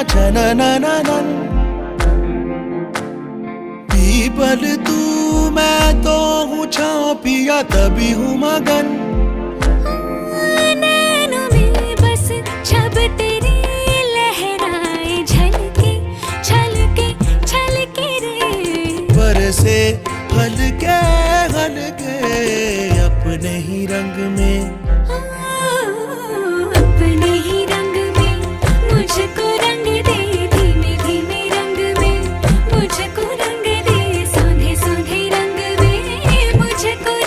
छननननन। People तू मैं तो हूँ छाँव पिया तभी हूँ मगन। नैनों में बस छब तेरी लहराए झलके छलके छलके रे। बरसे हल्के हल्के अपने ही रंग में